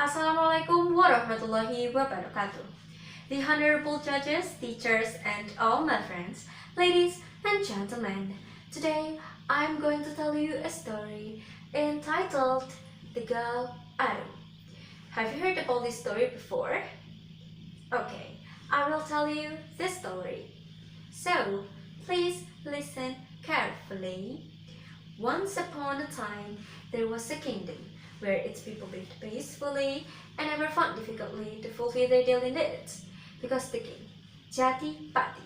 Assalamualaikum warahmatullahi wabarakatuh. The honorable judges, teachers, and all my friends, ladies and gentlemen. Today, I'm going to tell you a story entitled Tegal, Arum. Have you heard about this story before? Okay, I will tell you this story. So, please listen carefully. Once upon a time, there was a kingdom where its people lived peacefully and never found difficulty to fulfill their daily needs, because the king, Jati Pati,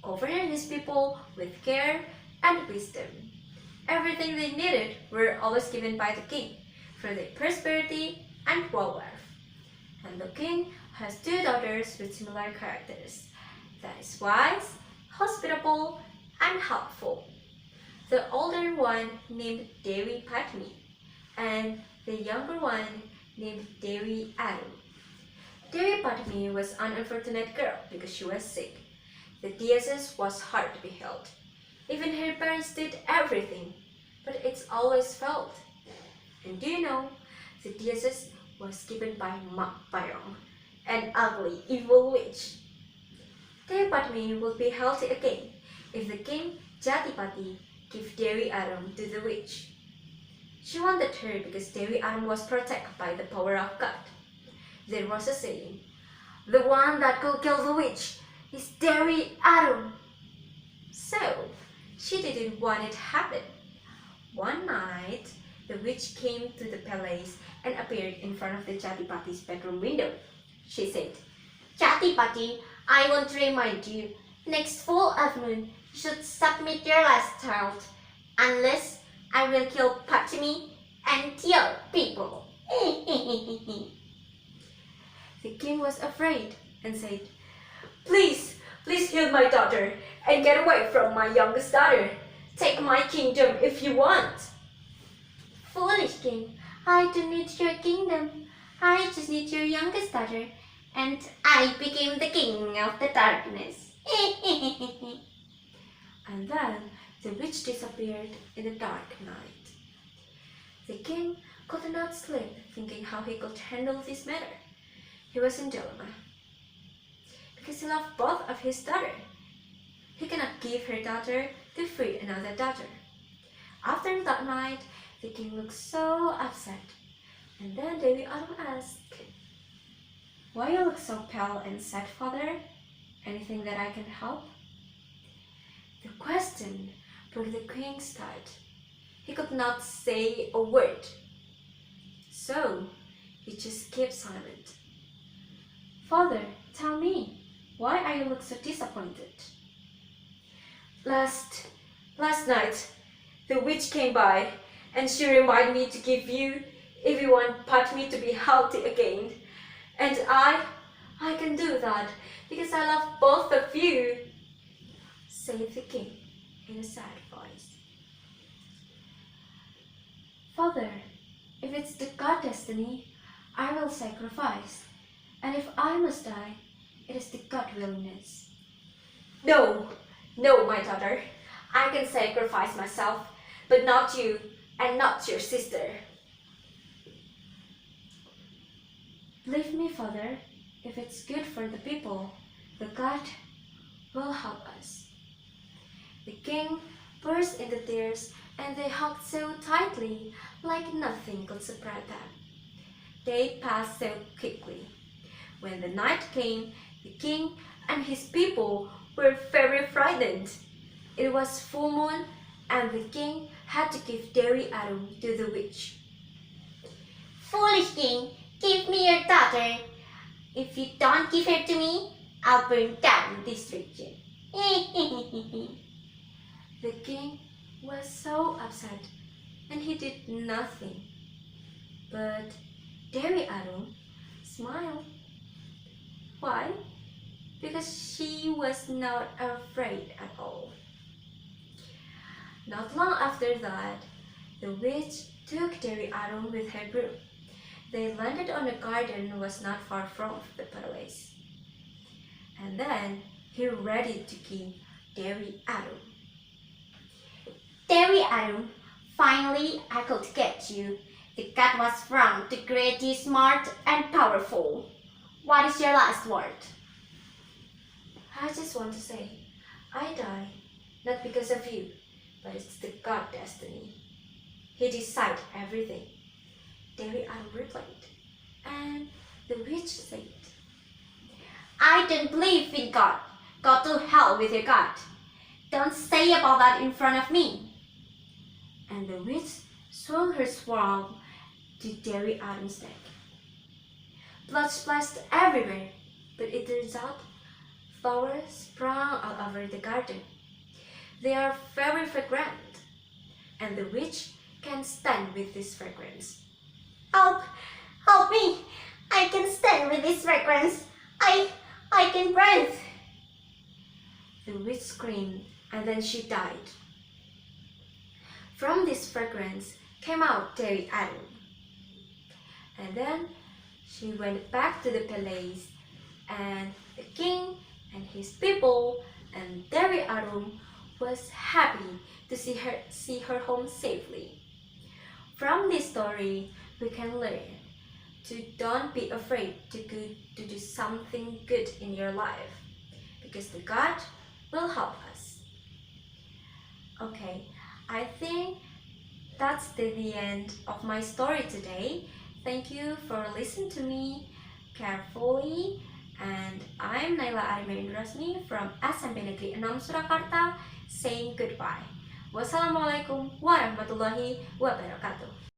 governed his people with care and wisdom. Everything they needed were always given by the king for their prosperity and wealth. And the king has two daughters with similar characters, that is wise, hospitable, and helpful. The older one named Dewi Padmi, and the younger one named Dewi Arum. Dewi Padmi was an unfortunate girl because she was sick. The disease was hard to be healed. Even her parents did everything, but it's always failed. And do you know, the disease was given by Mak Payong, an ugly, evil witch. Dewi Padmi will be healthy again if the king Jatipati give Dewi Arum to the witch. She wanted her because Dewi Arum was protected by the power of God. There was a saying, the one that could kill the witch is Dewi Arum. So, she didn't want it to happen. One night, the witch came to the palace and appeared in front of the Jatipati's bedroom window. She said, Jatipati, I want to remind you, next full moon, you should submit your last child, unless I will kill Patmi and your people. The king was afraid and said, please heal my daughter and get away from my youngest daughter. Take my kingdom if you want. Foolish king, I don't need your kingdom. I just need your youngest daughter, and I became the king of the darkness. And then the witch disappeared in the dark night. The king could not sleep, thinking how he could handle this matter. He was in dilemma, because he loved both of his daughters. He cannot give her daughter to free another daughter. After that night, the king looked so upset. And then Dewi Arum asked, why you look so pale and sad, father? Anything that I can help? The question broke the king's heart. He could not say a word. So, he just kept silent. Father, tell me, why are you look so disappointed? Last night, the witch came by and she reminded me to give you if you want Padmi to be healthy again. And I can do that because I love both of you, said the king in a sad voice. Father, if it's the God destiny, I will sacrifice. And if I must die, it is the God willingness. No, my daughter. I can sacrifice myself, but not you and not your sister. Believe me, father, if it's good for the people, the God will help us. The king burst into tears, and they hugged so tightly, like nothing could separate them. They passed so quickly. When the night came, the king and his people were very frightened. It was full moon, and the king had to give Dewi Arum to the witch. Foolish king, give me your daughter. If you don't give her to me, I'll burn down this region. The king was so upset, and he did nothing. But Dewi Arum smiled. Why? Because she was not afraid at all. Not long after that, the witch took Dewi Arum with her broom. They landed on a garden was not far from the palace. And then he ready to kill Dewi Arum. Dewi Arum, finally I could get you. The cat was found to create you smart and powerful. What is your last word? I just want to say, I die not because of you, but it's the God destiny. He decides everything. Dewi Arum replied, and the witch said, I don't believe in God. Go to hell with your God. Don't say about that in front of me. And the witch swung her sword to Dewi Arum's neck. Blood splashed everywhere, but it turns out flowers sprung all over the garden. They are very fragrant, and the witch can't stand with this fragrance. Help! Help me! I can stand with this fragrance. I can breathe. The witch screamed, and then she died. From this fragrance came out Dewi Arum. And then she went back to the palace, and the king and his people and Dewi Arum was happy to see her home safely. From this story, we can learn to don't be afraid to do something good in your life, because the God will help us. Okay, I think that's the end of my story today. Thank you for listening to me carefully. And I'm Naila Arimaindrasmi from SMP Negeri 6 Surakarta saying goodbye. Wassalamualaikum warahmatullahi wabarakatuh.